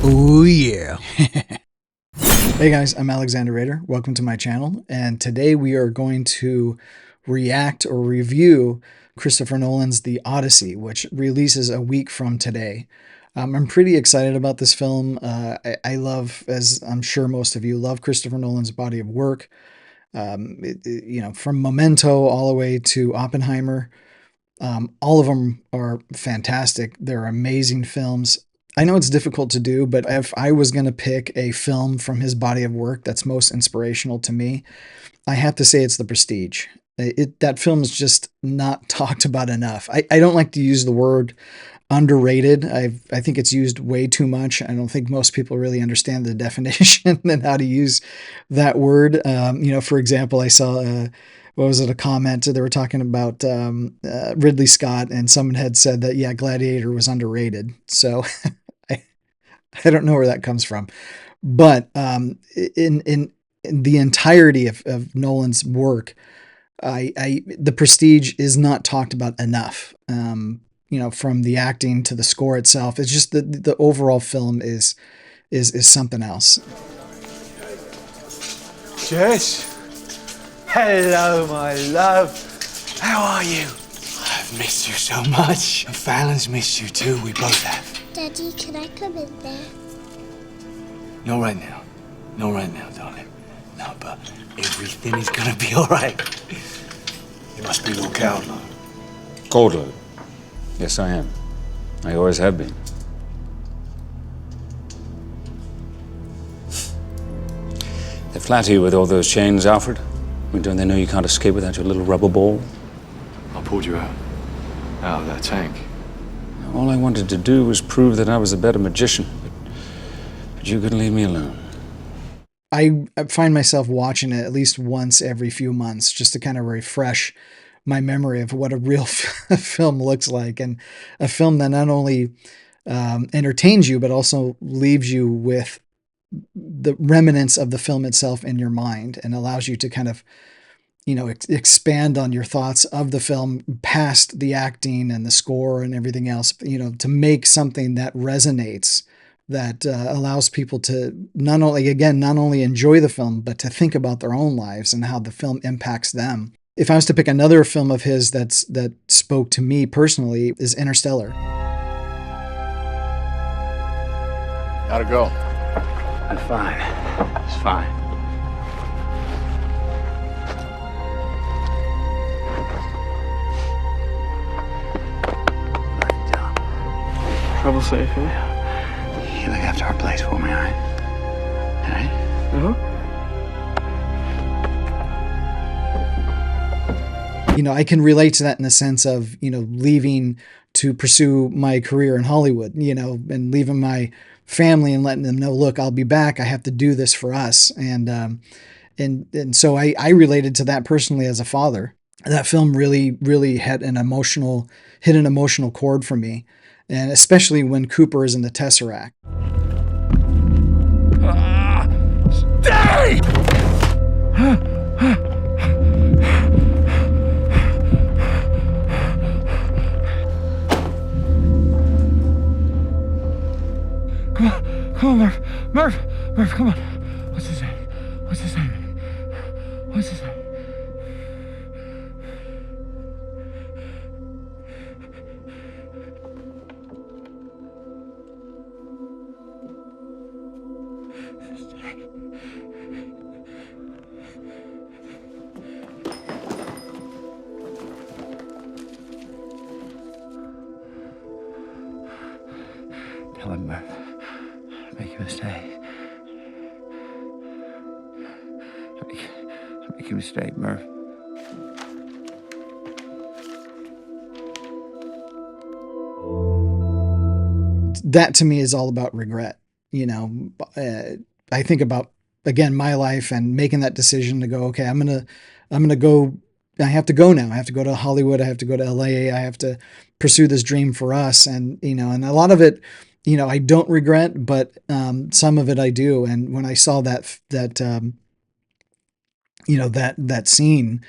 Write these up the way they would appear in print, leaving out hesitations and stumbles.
Oh yeah. Hey guys, I'm Alexander Rader. Welcome to my channel, and today we are going to react or review Christopher Nolan's The Odyssey, which releases a week from today. I'm pretty excited about this film. I love, as I'm sure most of you love, Christopher Nolan's body of work. From Memento all the way to Oppenheimer. All of them are fantastic. They're amazing films. I know it's difficult to do, but if I was going to pick a film from his body of work that's most inspirational to me, I have to say it's The Prestige. That film is just not talked about enough. I don't like to use the word underrated. I think it's used way too much. I don't think most people really understand the definition and how to use that word. For example, I saw what was it, a comment? They were talking about Ridley Scott, and someone had said that, yeah, Gladiator was underrated. So I, I don't know where that comes from. But in the entirety of Nolan's work, The Prestige is not talked about enough. From the acting to the score itself, it's just the overall film is something else. Jess, hello, my love. How are you? I've missed you so much. And Fallon's missed you too. We both have. Daddy, can I come in there? Not right now. Not right now, darling. No, but everything is gonna be all right. You must be Lord Cowler. Coldlow. Yes, I am. I always have been. They flatter you with all those chains, Alfred. I mean, don't they know you can't escape without your little rubber ball? I pulled you out of that tank. All I wanted to do was prove that I was a better magician, but you couldn't leave me alone. I find myself watching it at least once every few months just to kind of refresh my memory of what a real film looks like, and a film that not only entertains you but also leaves you with the remnants of the film itself in your mind and allows you to kind of expand on your thoughts of the film past the acting and the score and everything else, to make something that resonates, that allows people to not only enjoy the film, but to think about their own lives and how the film impacts them. If I was to pick another film of his that spoke to me personally, is Interstellar. How'd it go? I'm fine. It's fine. Nice job. Travel safely. You look after our place for me, all right? All right? Uh-huh. I can relate to that in the sense of, leaving to pursue my career in Hollywood, and leaving my family and letting them know, look, I'll be back. I have to do this for us. And so I related to that personally as a father. That film really, really hit an emotional chord for me. And especially when Cooper is in the Tesseract. Stay! Come on, Murph, come on. What's his name? What's his name? Tell him, Murph. Make him stay. Make him stay, Murph. That to me is all about regret. I think about, again, my life and making that decision to go, okay, I'm gonna go. I have to go now. I have to go to Hollywood. I have to go to LA. I have to pursue this dream for us. And, and a lot of it, I don't regret, but some of it I do. And when I saw that scene,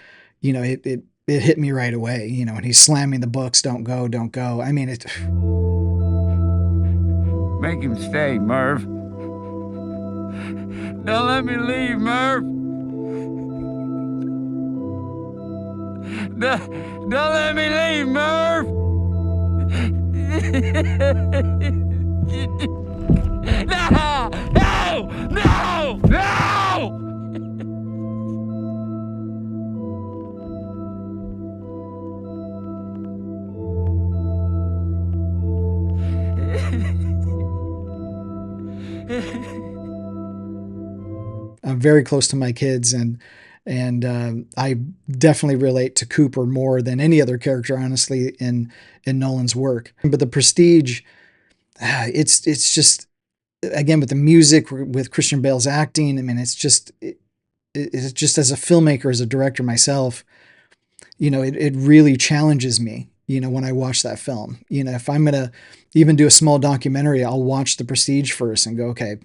it hit me right away, and he's slamming the books, don't go. I mean, Make him stay, Merv. Don't let me leave, Merv. Don't let me leave, Merv. No! No! No! No! I'm very close to my kids, and I definitely relate to Cooper more than any other character, honestly, in Nolan's work. But the Prestige, it's just, again, with the music, with Christian Bale's acting. I mean, it's just as a filmmaker, as a director myself, it really challenges me. When I watch that film, if I'm gonna even do a small documentary, I'll watch The Prestige first and go, okay,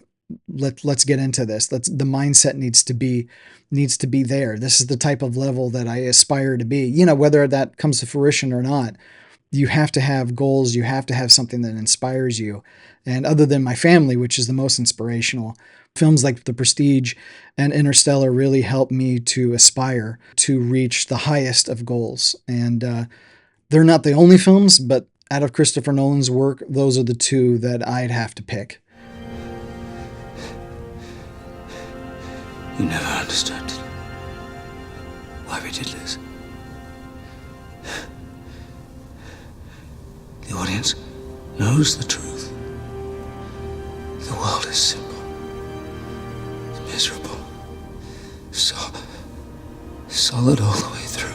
let's get into this. The mindset needs to be there. This is the type of level that I aspire to be. Whether that comes to fruition or not, you have to have goals. You have to have something that inspires you. And other than my family, which is the most inspirational, films like The Prestige and Interstellar really help me to aspire to reach the highest of goals. And they're not the only films, but out of Christopher Nolan's work, those are the two that I'd have to pick. You never understood why we did this. The audience knows the truth. The world is simple. It's miserable. Solid all the way through.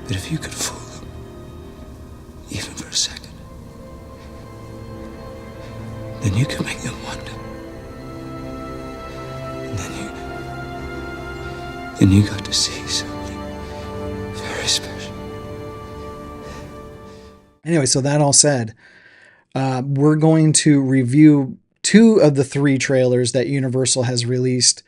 But if you could fool them, even for a second, then you could make them wonder. And then you got to see something very special. Anyway, so that all said, we're going to review 2 of the 3 trailers that Universal has released.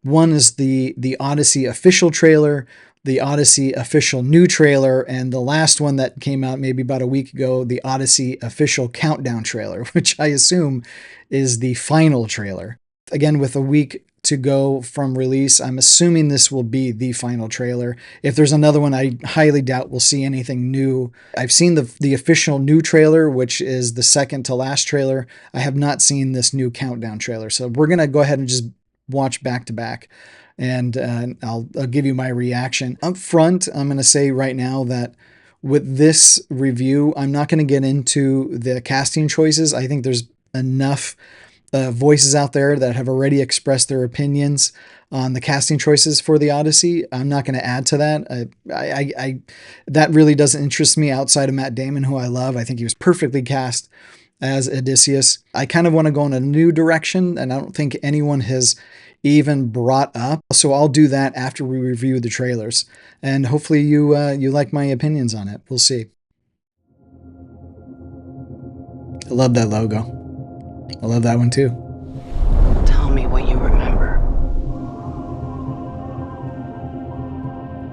One is the Odyssey official trailer, the Odyssey official new trailer, and the last one that came out maybe about a week ago, the Odyssey official countdown trailer, which I assume is the final trailer. Again, with a week to go from release, I'm assuming this will be the final trailer. If there's another one, I highly doubt we'll see anything new. I've seen the official new trailer, which is the second to last trailer. I have not seen this new countdown trailer. So we're going to go ahead and just watch back to back, and I'll give you my reaction. Up front, I'm going to say right now that with this review, I'm not going to get into the casting choices. I think there's enough voices out there that have already expressed their opinions on the casting choices for the Odyssey. I'm not going to add to that. I that really doesn't interest me outside of Matt Damon, who I love. I think he was perfectly cast as Odysseus. I kind of want to go in a new direction, and I don't think anyone has even brought up. So I'll do that after we review the trailers, and hopefully you like my opinions on it. We'll see. I love that logo. I love that one too. Tell me what you remember.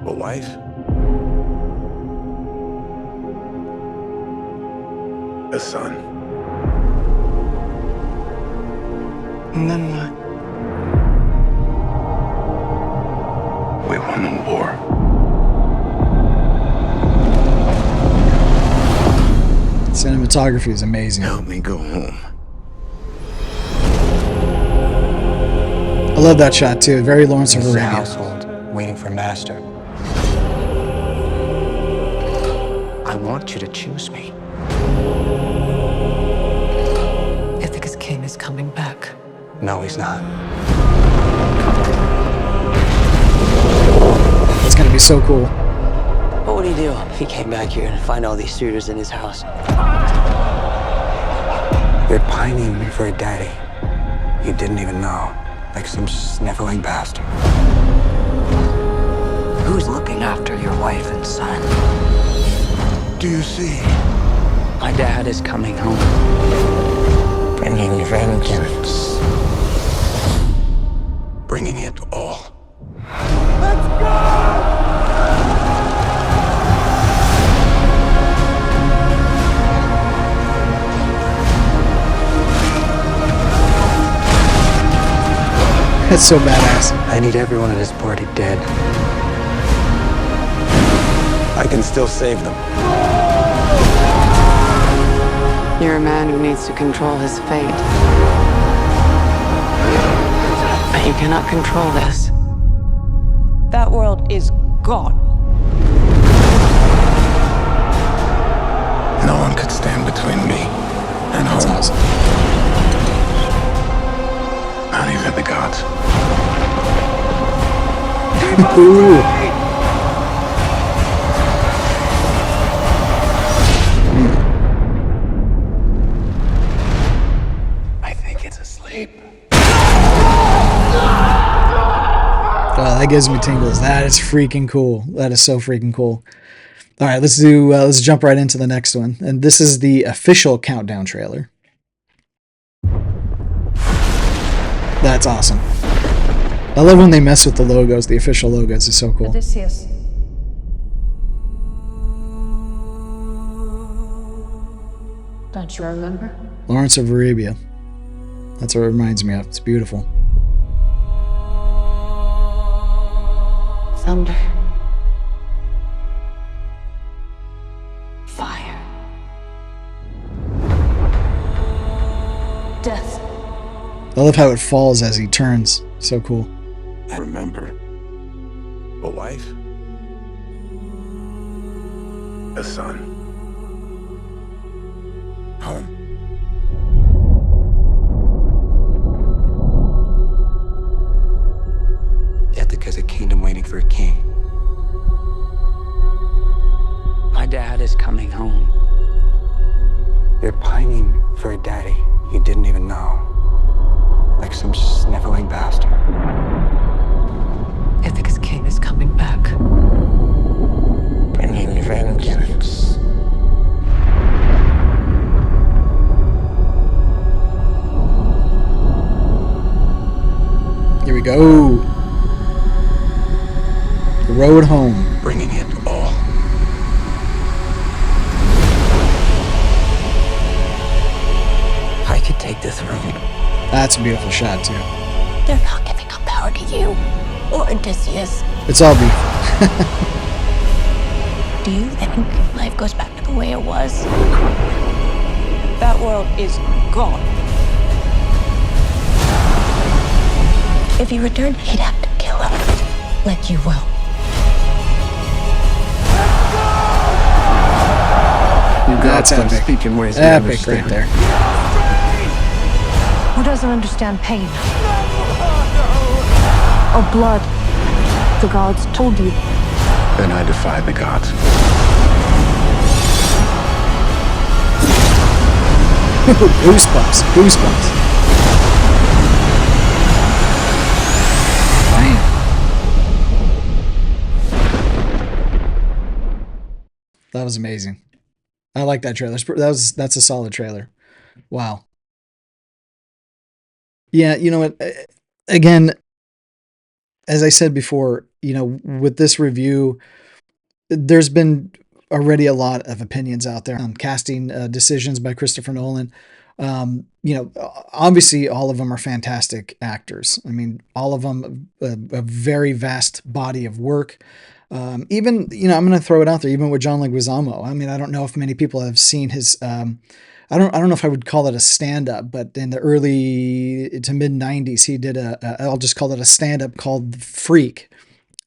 A wife? A son. And then what? We won the war. Cinematography is amazing. Help me go home. I love that shot too. Very Lawrence of This is a Arabia. household waiting for master. I want you to choose me. Ithaca's king is coming back. No, he's not. It's gonna be so cool. What would he do if he came back here and find all these suitors in his house? They're pining for a daddy you didn't even know, like some sniveling bastard. Who's looking after your wife and son? Do you see? My dad is coming home. Bringing vengeance. Bringing it all. That's so badass. I need everyone at this party dead. I can still save them. You're a man who needs to control his fate. But you cannot control this. That world is gone. No one could stand between me and home. That's awesome. Not even the gods. Ooh. I think it's asleep. Oh, that gives me tingles. That is freaking cool. That is so freaking cool. All right, let's jump right into the next one. And this is the official countdown trailer. That's awesome. I love when they mess with the logos, the official logos. It's so cool. Odysseus. Don't you remember? Lawrence of Arabia. That's what it reminds me of. It's beautiful. Thunder. Fire. Death. I love how it falls as he turns. So cool. I remember. A wife. A son. Home. Ithaca's a kingdom waiting for a king. My dad is coming home. You're pining for a daddy you didn't even know. Like some sniveling bastard. Ithaca's king is coming back. Bringing vengeance. Here we go. The road home. Bringing it all. I could take the throne. That's a beautiful shot too. They're not giving up power to you or Odysseus. It's all beautiful. Do you think life goes back to the way it was? That world is gone. If he returned, he'd have to kill him. Like you will. You gods That's don't epic. speak in ways we Epic understand. right there. Who doesn't understand pain? Or blood? The gods told you. Then I defy the gods. Goosebumps. Goosebumps. Damn. That was amazing. I like that trailer. That's a solid trailer. Wow. Yeah, you know what? Again, as I said before, you know, with this review, there's been already a lot of opinions out there on casting decisions by Christopher Nolan. You know, obviously all of them are fantastic actors. I mean, all of them a very vast body of work. Even, you know, I'm going to throw it out there, even with John Leguizamo. I mean, I don't know if many people have seen his, I don't know if I would call it a stand-up, but in the early to mid 90s, he did I'll just call it a stand-up called Freak.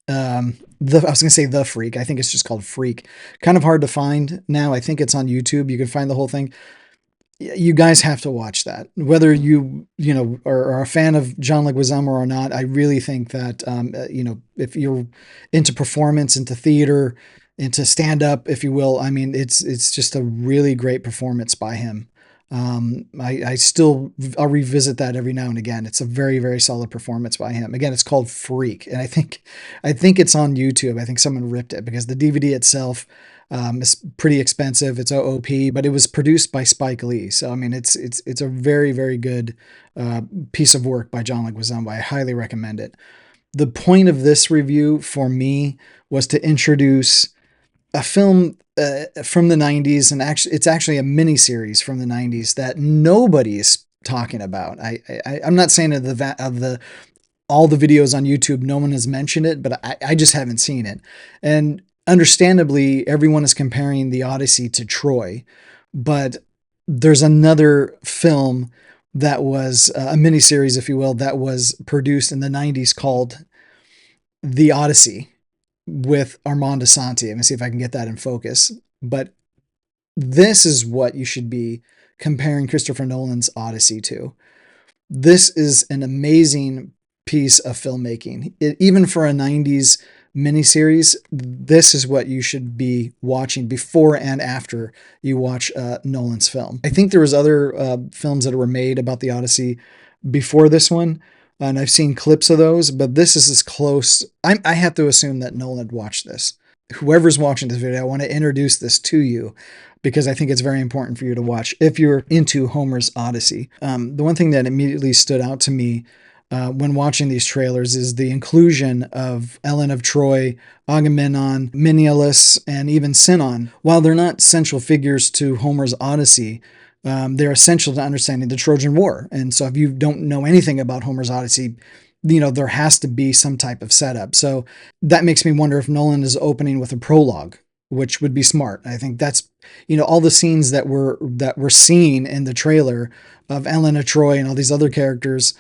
I was going to say The Freak. I think it's just called Freak. Kind of hard to find now. I think it's on YouTube. You can find the whole thing. You guys have to watch that. Whether you know, are a fan of John Leguizamo or not, I really think that, you know, if you're into performance, into theater, into stand-up, if you will, I mean, it's just a really great performance by him. I'll revisit that every now and again. It's a very, very solid performance by him. Again, it's called Freak. And I think it's on YouTube. I think someone ripped it because the DVD itself, is pretty expensive. It's OOP, but it was produced by Spike Lee. So, I mean, it's a very, very good, piece of work by John Leguizamo. I highly recommend it. The point of this review for me was to introduce a film from the 90s, and it's actually a mini series from the 90s that nobody's talking about. I'm not saying of the all the videos on YouTube, no one has mentioned it, but I just haven't seen it. And understandably, everyone is comparing The Odyssey to Troy, but there's another film that was a miniseries, if you will, that was produced in the 90s called The Odyssey with Armand Assante. Let me see if I can get that in focus. But this is what you should be comparing Christopher Nolan's Odyssey to. This is an amazing piece of filmmaking. Even for a 90s miniseries, this is what you should be watching before and after you watch Nolan's film. I think there was other films that were made about the Odyssey before this one, and I've seen clips of those, but this is as close. I have to assume that Nolan watched this. Whoever's watching this video, I want to introduce this to you because I think it's very important for you to watch if you're into Homer's Odyssey. The one thing that immediately stood out to me when watching these trailers is the inclusion of Ellen of Troy, Agamemnon, Menelaus, and even Sinon. While they're not central figures to Homer's Odyssey, they're essential to understanding the Trojan War. And so if you don't know anything about Homer's Odyssey, there has to be some type of setup. So that makes me wonder if Nolan is opening with a prologue, which would be smart. I think that's, all the scenes that we're seeing in the trailer of Ellen of Troy and all these other characters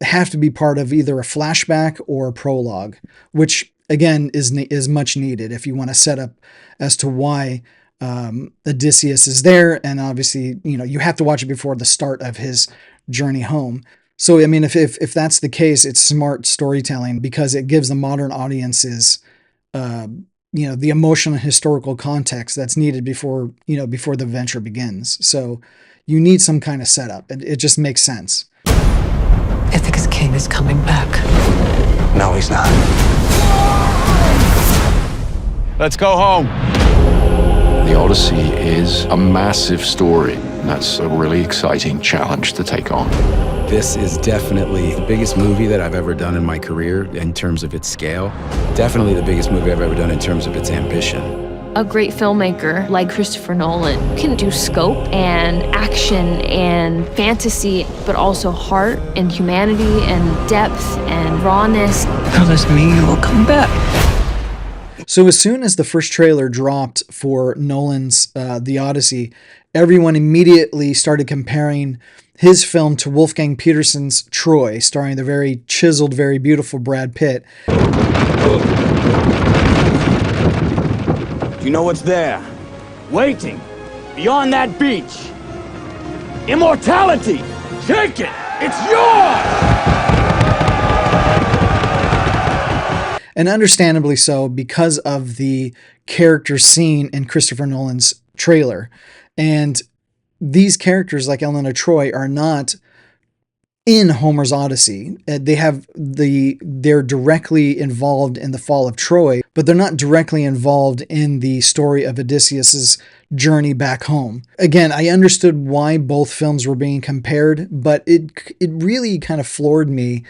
have to be part of either a flashback or a prologue, which again is much needed if you want to set up as to why Odysseus is there. And obviously, you have to watch it before the start of his journey home. So, I mean, if that's the case, it's smart storytelling because it gives the modern audiences, the emotional and historical context that's needed before the venture begins. So you need some kind of setup, and it just makes sense. Ithaca's king is coming back. No, he's not. Let's go home. The Odyssey is a massive story. And that's a really exciting challenge to take on. This is definitely the biggest movie that I've ever done in my career in terms of its scale. Definitely the biggest movie I've ever done in terms of its ambition. A great filmmaker like Christopher Nolan can do scope and action and fantasy, but also heart and humanity and depth and rawness. Promise me you will come back. So as soon as the first trailer dropped for Nolan's The Odyssey, everyone immediately started comparing his film to Wolfgang Petersen's Troy, starring the very chiseled, very beautiful Brad Pitt. Do you know what's there? Waiting, beyond that beach. Immortality! Take it! It's yours! And understandably so, because of the characters seen in Christopher Nolan's trailer. And these characters, like Ellen of Troy, are not in Homer's Odyssey. They're directly involved in the fall of Troy, but they're not directly involved in the story of Odysseus's journey back home. Again, I understood why both films were being compared, but it really kind of floored me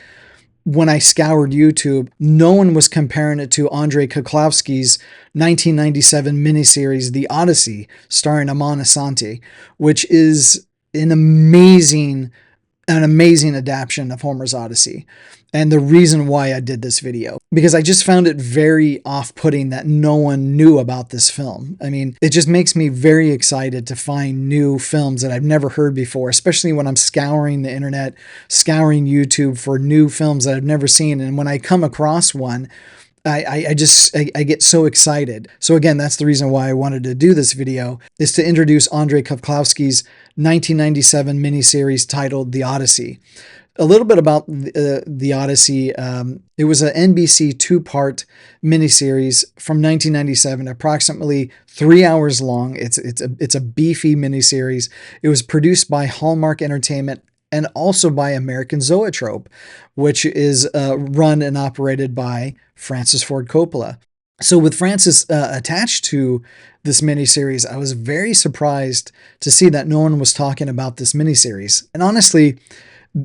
when I scoured YouTube. No one was comparing it to Andrei Koklowski's 1997 miniseries, The Odyssey, starring Armand Assante, which is an amazing adaptation of Homer's Odyssey. And the reason why I did this video, because I just found it very off-putting that no one knew about this film. I mean, it just makes me very excited to find new films that I've never heard before, especially when I'm scouring the internet, scouring YouTube for new films that I've never seen. And when I come across one, I get so excited. So again, that's the reason why I wanted to do this video, is to introduce Andrei Koklowski's 1997 miniseries titled The Odyssey. A little bit about The Odyssey. It was an NBC two-part miniseries from 1997, approximately 3 hours long. It's a beefy miniseries. It was produced by Hallmark Entertainment and also by American Zoetrope, which is run and operated by Francis Ford Coppola. So with Francis attached to this miniseries, I was very surprised to see that no one was talking about this miniseries. And honestly,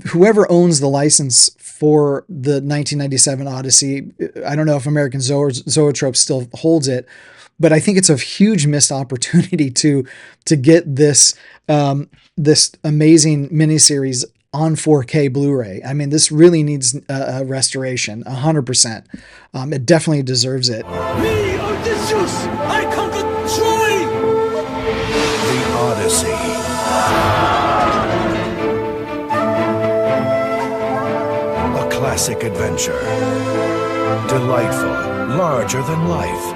whoever owns the license for the 1997 Odyssey, I don't know if American Zoetrope still holds it, but I think it's a huge missed opportunity to get this this amazing miniseries on 4K Blu-ray. I mean, this really needs a restoration, 100%. It definitely deserves it. Me, Odysseus! I conquered Troy! The Odyssey. A classic adventure. Delightful, larger than life.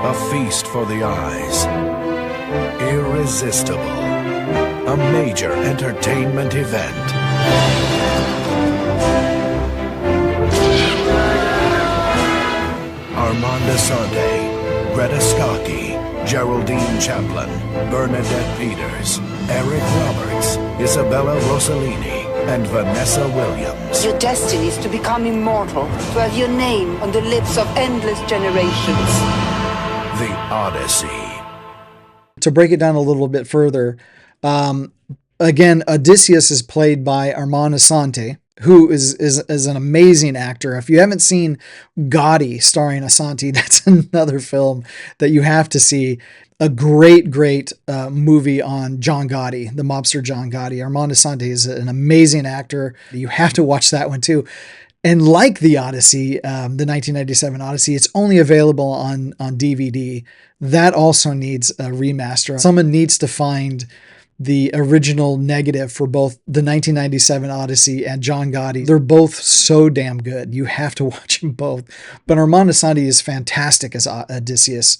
A feast for the eyes. Irresistible. A major entertainment event. Armand Assante, Greta Scacchi, Geraldine Chaplin, Bernadette Peters, Eric Roberts, Isabella Rossellini, and Vanessa Williams. Your destiny is to become immortal, to have your name on the lips of endless generations. The Odyssey. To break it down a little bit further, again, Odysseus is played by Armand Assante, who is an amazing actor. If you haven't seen Gotti starring Assante, that's another film that you have to see. A great movie on John Gotti, the mobster John Gotti. Armand Assante is an amazing actor. You have to watch that one too. And like The Odyssey, the 1997 Odyssey, it's only available on DVD. That also needs a remaster. Someone needs to find the original negative for both the 1997 Odyssey and John Gotti. They're both so damn good. You have to watch them both. But Armand Assante is fantastic as Odysseus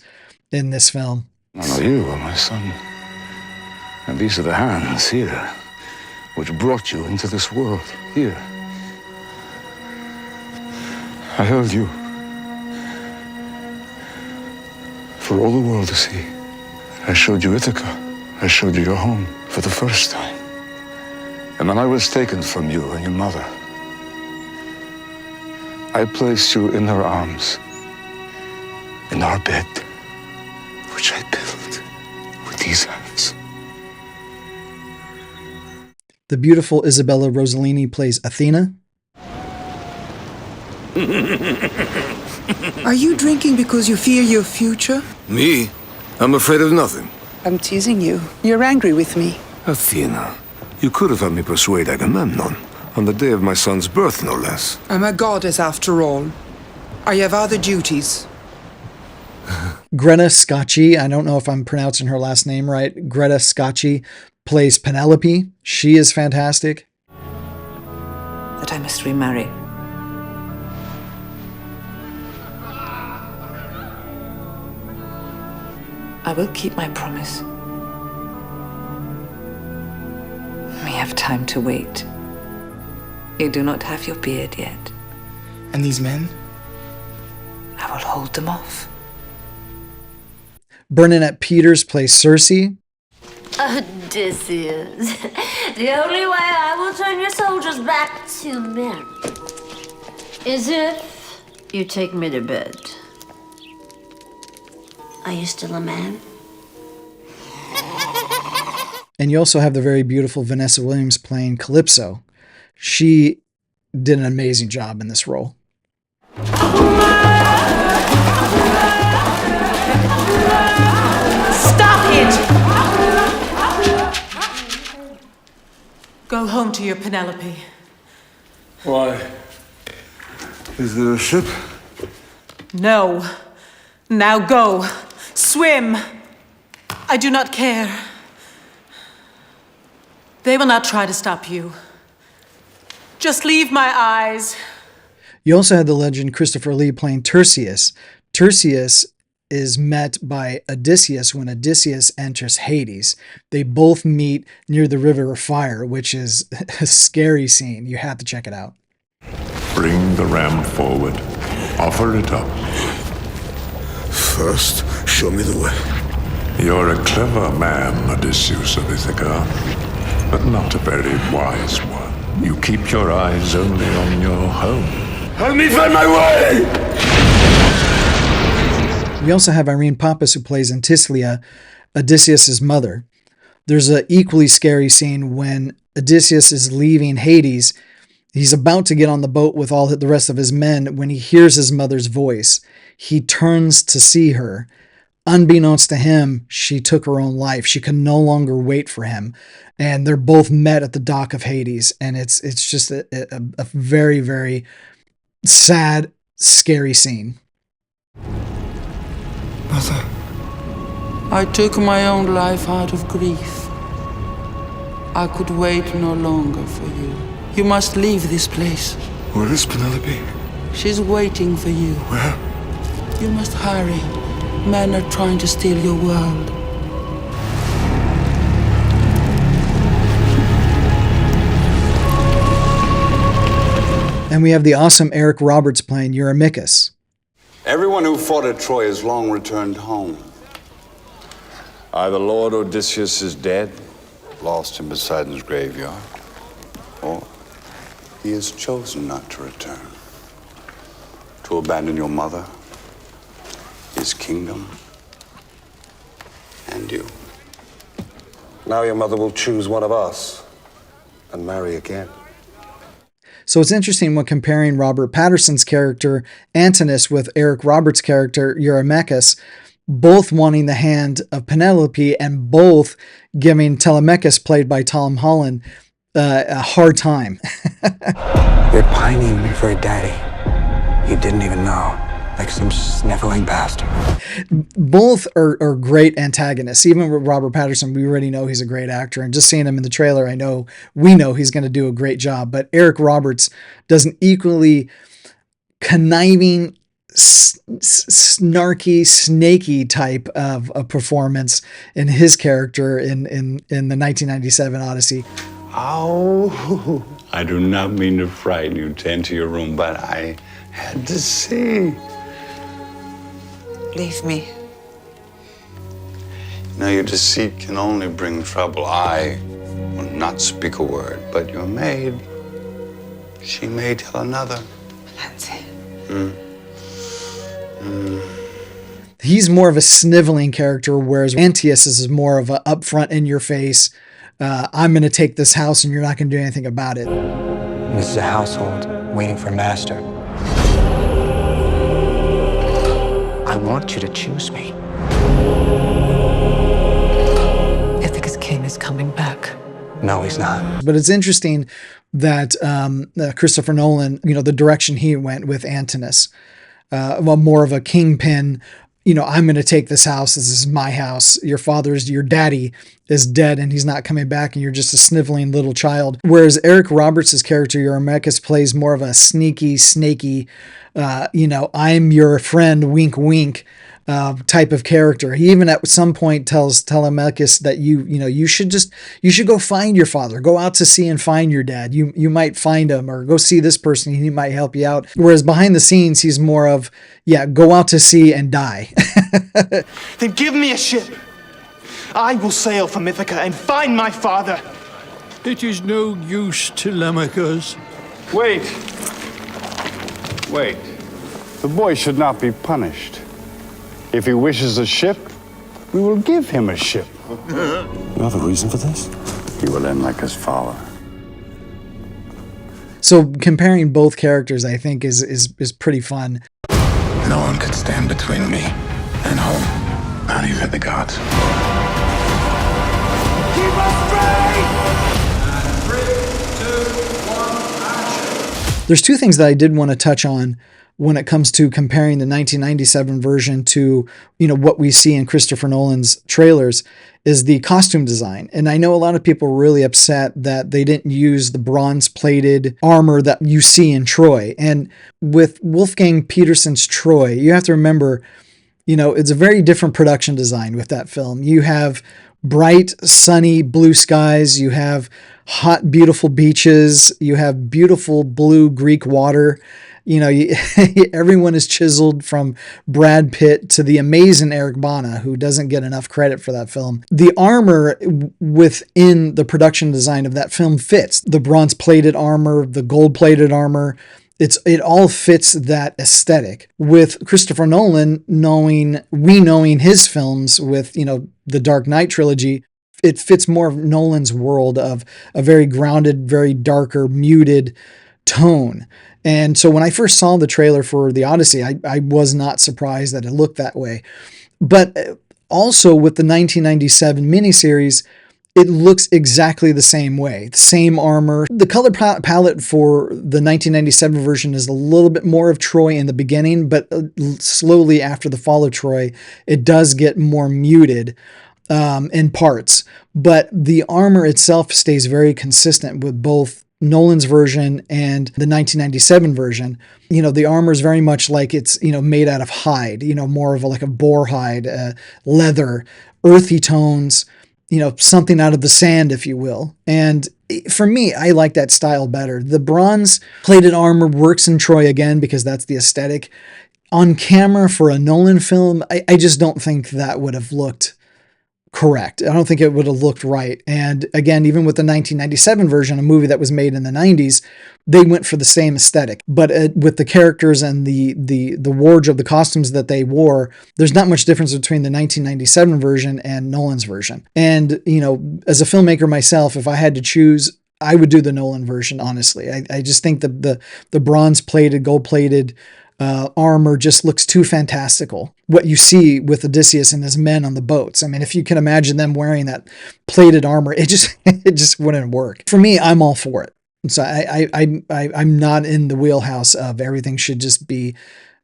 in this film. Now you are my son, and these are the hands here which brought you into this world. Here. I held you for all the world to see. I showed you Ithaca. I showed you your home for the first time. And when I was taken from you and your mother, I placed you in her arms, in our bed, which I built with these hands. The beautiful Isabella Rossellini plays Athena. Are you drinking because you fear your future? Me? I'm afraid of nothing. I'm teasing you. You're angry with me. Athena, you could have had me persuade Agamemnon on the day of my son's birth, no less. I'm a goddess after all. I have other duties. Greta Scacchi, I don't know if I'm pronouncing her last name right. Greta Scacchi plays Penelope. She is fantastic. That I must remarry. I will keep my promise. We have time to wait. You do not have your beard yet. And these men? I will hold them off. Bernadette Peters plays Circe. Odysseus, the only way I will turn your soldiers back to men is if you take me to bed. Are you still a man? And you also have the very beautiful Vanessa Williams playing Calypso. She did an amazing job in this role. Stop it! Go home to your Penelope. Why? Is there a ship? No. Now go. Swim. I do not care. They will not try to stop you. Just leave my eyes. You also had the legend Christopher Lee playing Tertius. Tertius is met by Odysseus when Odysseus enters Hades. They both meet near the River of Fire, which is a scary scene. You have to check it out. Bring the ram forward. Offer it up. First, show me the way. You're a clever man, Odysseus of Ithaca, but not a very wise one. You keep your eyes only on your home. Help me find my way! We also have Irene Pappas, who plays Antislia, Odysseus' mother. There's an equally scary scene when Odysseus is leaving Hades. He's about to get on the boat with all the rest of his men when he hears his mother's voice. He turns to see her. unbeknownst to him, she took her own life. She could no longer wait for him. And they're both met at the dock of Hades. And it's just a very, very sad, scary scene. Mother, I took my own life out of grief. I could wait no longer for you. You must leave this place. Where is Penelope? She's waiting for you. Where? You must hurry. Men are trying to steal your world. And we have the awesome Eric Roberts playing Eurymachus. Everyone who fought at Troy has long returned home. Either Lord Odysseus is dead, lost in Poseidon's graveyard, or he has chosen not to return. To abandon your mother, his kingdom, and you. Now your mother will choose one of us and marry again. So it's interesting when comparing Robert Patterson's character Antinous with Eric Roberts' character Eurymachus, both wanting the hand of Penelope and both giving Telemachus, played by Tom Holland, a hard time. You're pining for a daddy you didn't even know, like some sniveling bastard. Both are great antagonists. Even with Robert Patterson, we already know he's a great actor, and just seeing him in the trailer, we know he's going to do a great job. But Eric Roberts does an equally conniving, snarky, snaky type of a performance in his character in the 1997 Odyssey. Oh, I do not mean to frighten you to enter your room, but I had to see. Leave me. Now your deceit can only bring trouble. I will not speak a word, but your maid, she may tell another. Nancy. He's more of a sniveling character, whereas Antius is more of a upfront, in your face. I'm going to take this house and you're not going to do anything about it. This is a household waiting for a master. I want you to choose me. Ithaca's king is coming back. No, he's not. But it's interesting that Christopher Nolan, the direction he went with Antinous, more of a kingpin. I'm going to take this house. This is my house. Your daddy is dead and he's not coming back and you're just a sniveling little child. Whereas Eric Roberts' character, Eurymachus, plays more of a sneaky, snaky, I'm your friend, wink, wink, type of character. He even at some point tells Telemachus that you should go find your father, go out to sea and find your dad. You might find him, or go see this person, he might help you out. Whereas behind the scenes, he's more of, go out to sea and die. Then give me a ship. I will sail from Ithaca and find my father. It is no use, Telemachus. Wait. The boy should not be punished. If he wishes a ship, we will give him a ship. You have a reason for this? He will end like his father. So comparing both characters, I think, is pretty fun. No one could stand between me and home. Not even the gods. Keep us straight! 3, 2, 1, action. There's two things that I did want to touch on when it comes to comparing the 1997 version to, what we see in Christopher Nolan's trailers, is the costume design. And I know a lot of people were really upset that they didn't use the bronze-plated armor that you see in Troy. And with Wolfgang Petersen's Troy, you have to remember, it's a very different production design with that film. You have bright, sunny blue skies. You have hot, beautiful beaches. You have beautiful blue Greek water. Everyone is chiseled, from Brad Pitt to the amazing Eric Bana, who doesn't get enough credit for that film. The armor within the production design of that film fits. The bronze-plated armor, the gold-plated armor, it all fits that aesthetic. With Christopher Nolan, knowing his films with, the Dark Knight trilogy, it fits more of Nolan's world of a very grounded, very darker, muted tone. And so when I first saw the trailer for The Odyssey, I was not surprised that it looked that way. But also with the 1997 miniseries, it looks exactly the same way. The same armor. The color palette for the 1997 version is a little bit more of Troy in the beginning, but slowly after the fall of Troy, it does get more muted in parts. But the armor itself stays very consistent with both Nolan's version and the 1997 version. You know, the armor is very much like it's, you know, made out of hide, you know, more of like a boar hide, leather, earthy tones, you know, something out of the sand, if you will. And for me, I like that style better. The bronze plated armor works in Troy again because that's the aesthetic. On camera for a Nolan film, I just don't think that would have looked correct. I don't think it would have looked right. And again, even with the 1997 version, a movie that was made in the 90s, they went for the same aesthetic. But with the characters and the wardrobe, the costumes that they wore, there's not much difference between the 1997 version and Nolan's version. And, you know, as a filmmaker myself, if I had to choose, I would do the Nolan version, honestly. I just think the bronze-plated, gold-plated armor just looks too fantastical. What you see with Odysseus and his men on the boats. I mean, if you can imagine them wearing that plated armor, it just wouldn't work. For me, I'm all for it. So I'm not in the wheelhouse of everything should just be,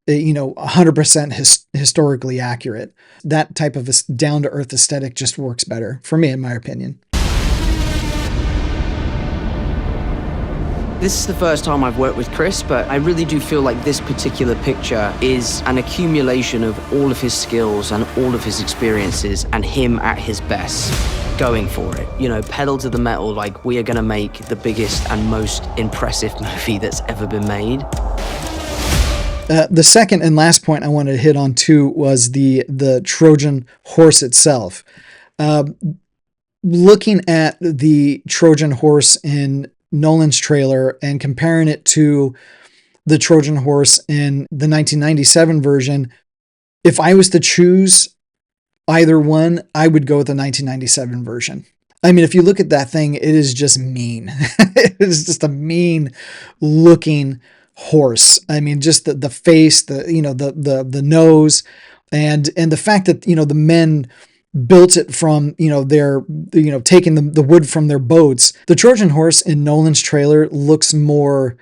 you know, 100% historically accurate. That type of down-to-earth aesthetic just works better for me, in my opinion. This is the first time I've worked with Chris, but I really do feel like this particular picture is an accumulation of all of his skills and all of his experiences and him at his best, going for it. You know, pedal to the metal, like we are gonna make the biggest and most impressive movie that's ever been made. The second and last point I wanted to hit on too was the Trojan horse itself. Looking at the Trojan horse in Nolan's trailer and comparing it to the Trojan horse in the 1997 version, if I was to choose either one, I would go with the 1997 version. I mean, if you look at that thing, it is just mean. It is just a mean looking horse. I mean, just the face, the nose, and the fact that, you know, the men built it from, you know, their, you know, taking the wood from their boats. The Trojan horse in Nolan's trailer looks more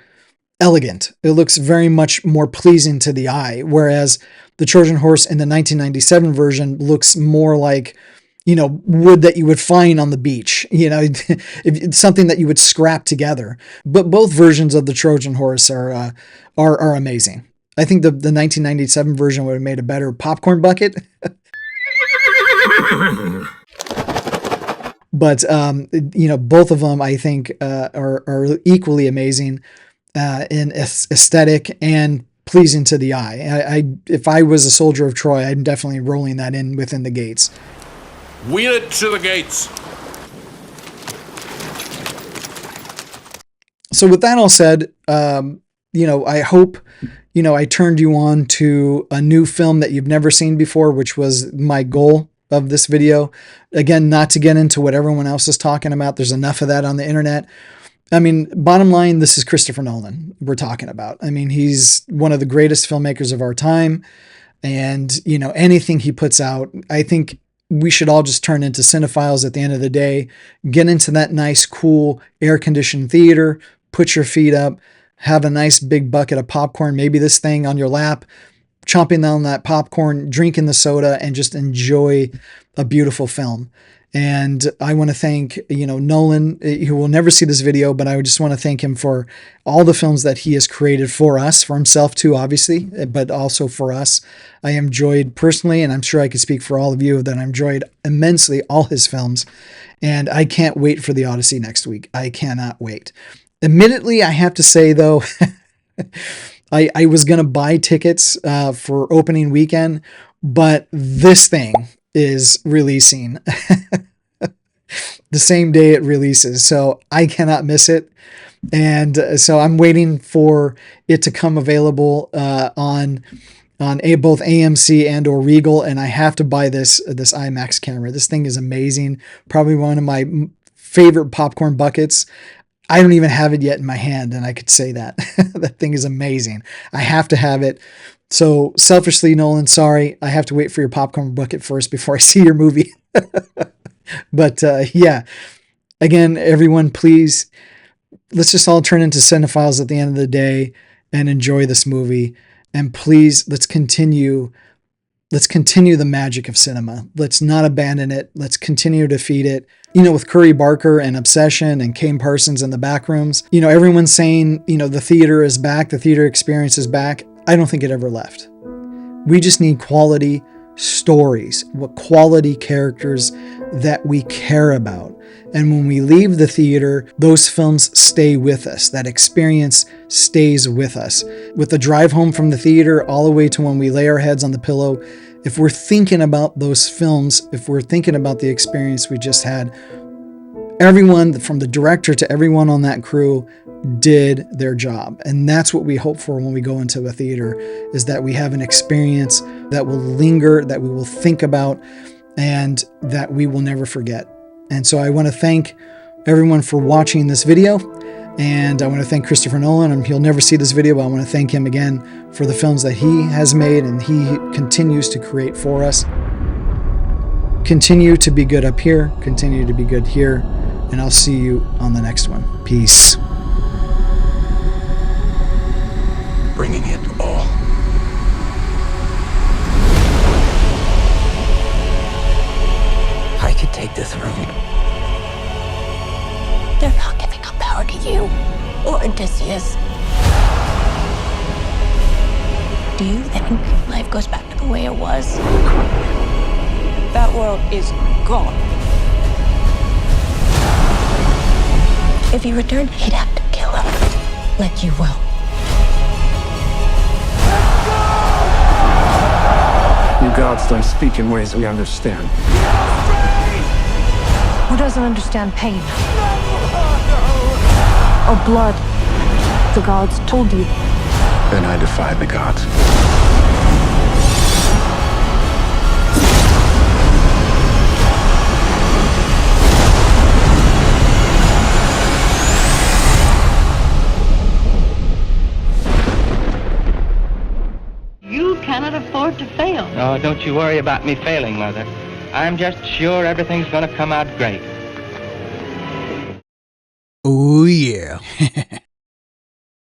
elegant. It looks very much more pleasing to the eye, whereas the Trojan horse in the 1997 version looks more like, you know, wood that you would find on the beach, you know, if it's something that you would scrap together. But both versions of the Trojan horse are amazing. I think the 1997 version would have made a better popcorn bucket. But, you know, both of them, I think, are equally amazing in aesthetic and pleasing to the eye. If I was a soldier of Troy, I'm definitely rolling that in within the gates. Wheel it to the gates. So with that all said, you know, I hope, you know, I turned you on to a new film that you've never seen before, which was my goal of this video. Again, not to get into what everyone else is talking about. There's enough of that on the internet. I mean, bottom line, this is Christopher Nolan we're talking about. I mean, he's one of the greatest filmmakers of our time. And, you know, anything he puts out, I think we should all just turn into cinephiles at the end of the day, get into that nice, cool, air-conditioned theater, put your feet up, have a nice big bucket of popcorn, maybe this thing on your lap, chomping down that popcorn, drinking the soda, and just enjoy a beautiful film. And I want to thank, you know, Nolan. He will never see this video, but I just want to thank him for all the films that he has created for us, for himself too, obviously, but also for us. I enjoyed personally, and I'm sure I could speak for all of you, that I enjoyed immensely all his films. And I can't wait for The Odyssey next week. I cannot wait. Admittedly, I have to say, though, I was going to buy tickets for opening weekend, but this thing is releasing the same day it releases, so I cannot miss it. And so I'm waiting for it to come available on both AMC and or Regal, and I have to buy this IMAX camera. This thing is amazing. Probably one of my favorite popcorn buckets. I don't even have it yet in my hand, and I could say that. That thing is amazing. I have to have it. So selfishly, Nolan, sorry, I have to wait for your popcorn bucket first before I see your movie. But yeah, again, everyone, please, let's just all turn into cinephiles at the end of the day and enjoy this movie. And please, let's continue the magic of cinema. Let's not abandon it. Let's continue to feed it. You know, with Curry Barker and Obsession and Kane Parsons in the back rooms, you know, everyone's saying, you know, the theater is back, the theater experience is back. I don't think it ever left. We just need quality stories, what quality characters that we care about. And when we leave the theater, those films stay with us. That experience stays with us. With the drive home from the theater all the way to when we lay our heads on the pillow, if we're thinking about those films, if we're thinking about the experience we just had, everyone from the director to everyone on that crew did their job. And that's what we hope for when we go into a theater, is that we have an experience that will linger, that we will think about, and that we will never forget. And so I want to thank everyone for watching this video. And I want to thank Christopher Nolan. He'll never see this video, but I want to thank him again for the films that he has made and he continues to create for us. Continue to be good up here. Continue to be good here. And I'll see you on the next one. Peace. Bringing it all. I could take the throne. They're not giving up power to you or Odysseus. Do you think life goes back to the way it was? That world is gone. If he returned, he'd have to kill him, like you will. You gods don't speak in ways we understand. Who doesn't understand pain? Or blood? The gods told you. Then I defy the gods. You cannot afford to fail. Oh, don't you worry about me failing, Mother. I'm just sure everything's gonna come out great. Oh, yeah.